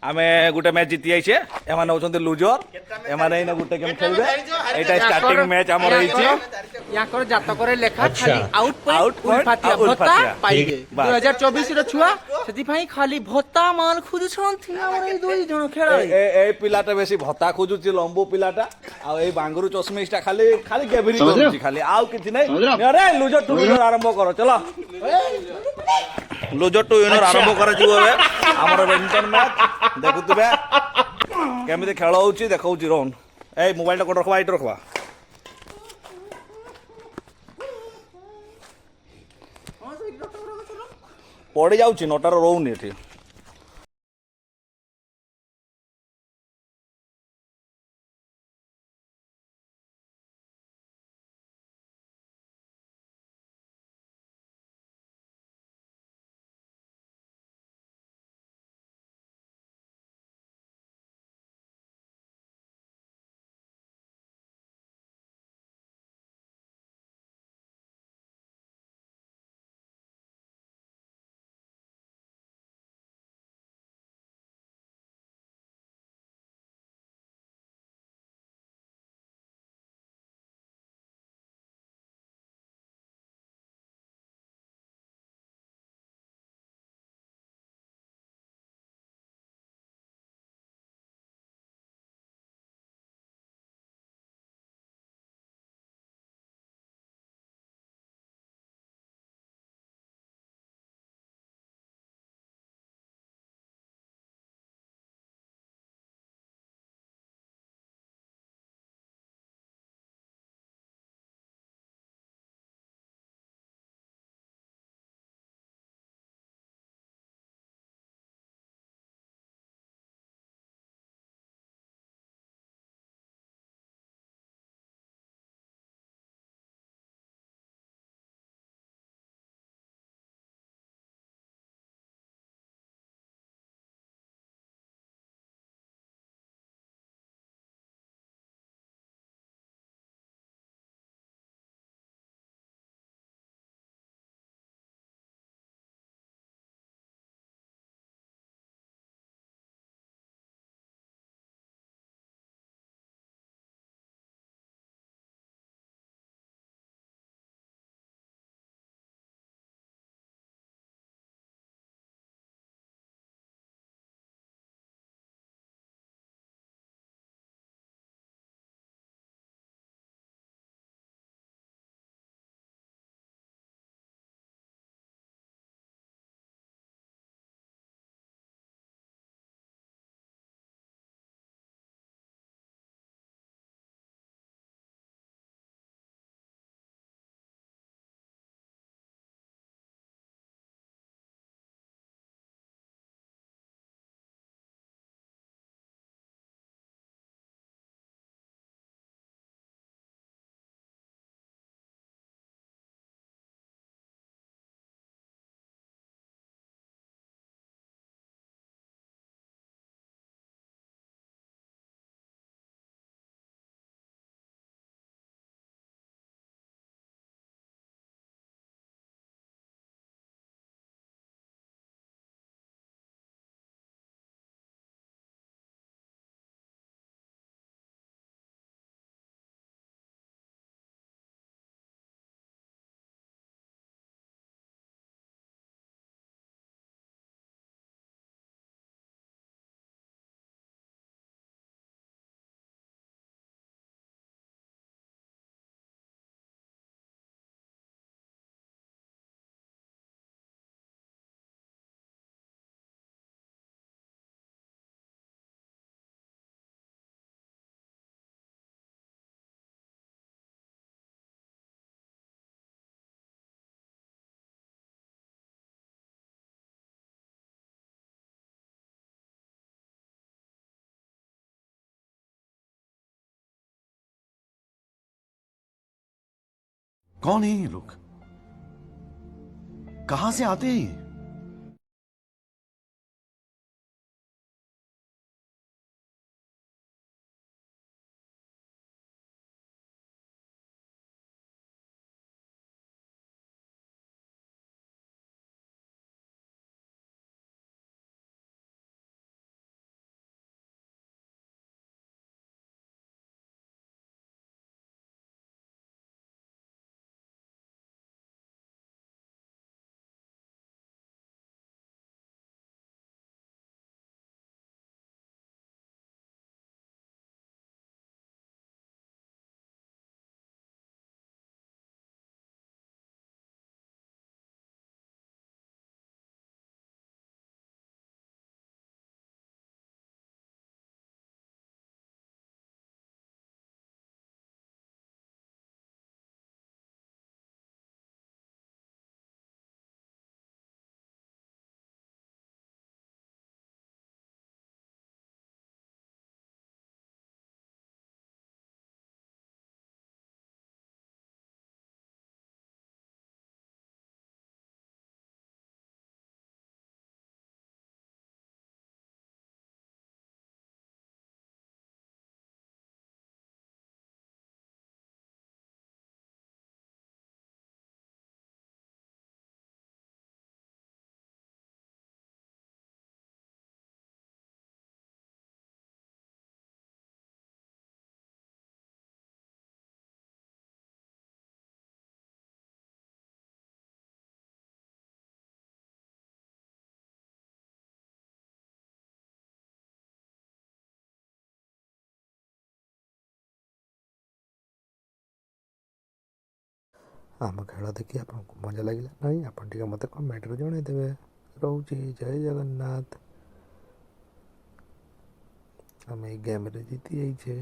ଆମେ ଗୋଟେ ମ୍ୟାଚ୍ ଜିତି ଯାଇଛେ ଏମାନେ ହଉଛନ୍ତି ଲୁଜର ଏମାନେ ଏଇନା ଗୋଟେ ଗେମ୍ ଖେଳିବେ ଏଇଟା ଷ୍ଟାର୍ଟିଂ ମ୍ୟାଚ୍ ଆମର ହେଇଛି ୟାଙ୍କର ଜାତକରେ ଲେଖା ଆଚ୍ଛା। ଖାଲି ଆଉଟ Out ପଏଣ୍ଟ point ଉଲଫାତିଆ ଆଉ ଭତ୍ତା ଉଲଫାତିଆ। ପାଇବେ ବାସ୍। 2024 ର ଛୁଆ ସେଥିପାଇଁ ଖାଲି ଭତ୍ତା ମାଲ ଖୋଜୁଛନ୍ତି ଆମର ଏଇ ଦୁଇ ଜଣ ଖେଳାଳି ଏଇ ପିଲାଟା ବେଶୀ ଭତ୍ତା ଖୋଜୁଛି ଲମ୍ବୁ ପିଲାଟା ଆଉ ଏଇ ବାଙ୍ଗୁରୁ ଚଷମିସଟା ଖାଲି ଖାଲି ଗେଭରି କରୁଛି ଖାଲି ଆଉ କିଛି ନାହିଁ ଆରେ ଲୁଜର ଟୁ ୱିନର ଆରମ୍ଭ କର ଚଲ ଲୁଜର ଟୁ ୱିନର ଆରମ୍ଭ କରାଯିବ ଏବେ ଆମର ବ୍ୟାଡମିଣ୍ଟନ ମ୍ୟାଚ୍ ଦେଖୁଥିବେ କେମିତି ଖେଳ ହଉଛି ଦେଖଉଛି ରୋହନ ଏଇ ମୋବାଇଲଟା କୋଉଠି ରଖବା ଏଇଠି ରଖବା ପଡ଼ି ଯାଉଛି ନଟାର ରହୁନି ଏଠି कौन है ये लोग कहां से आते हैं ये ଆମ ଖେଳ ଦେଖି ଆପଣଙ୍କୁ ମଜା ଲାଗିଲା ନାହିଁ ଆପଣ ଟିକେ ମୋତେ କମେଣ୍ଟରେ ଜଣାଇଦେବେ। ରହୁଛି, ଜୟ ଜଗନ୍ନାଥ। ଆମେ ଏଇ ଗେମ୍ରେ ଜିତି ଯାଇଛେ।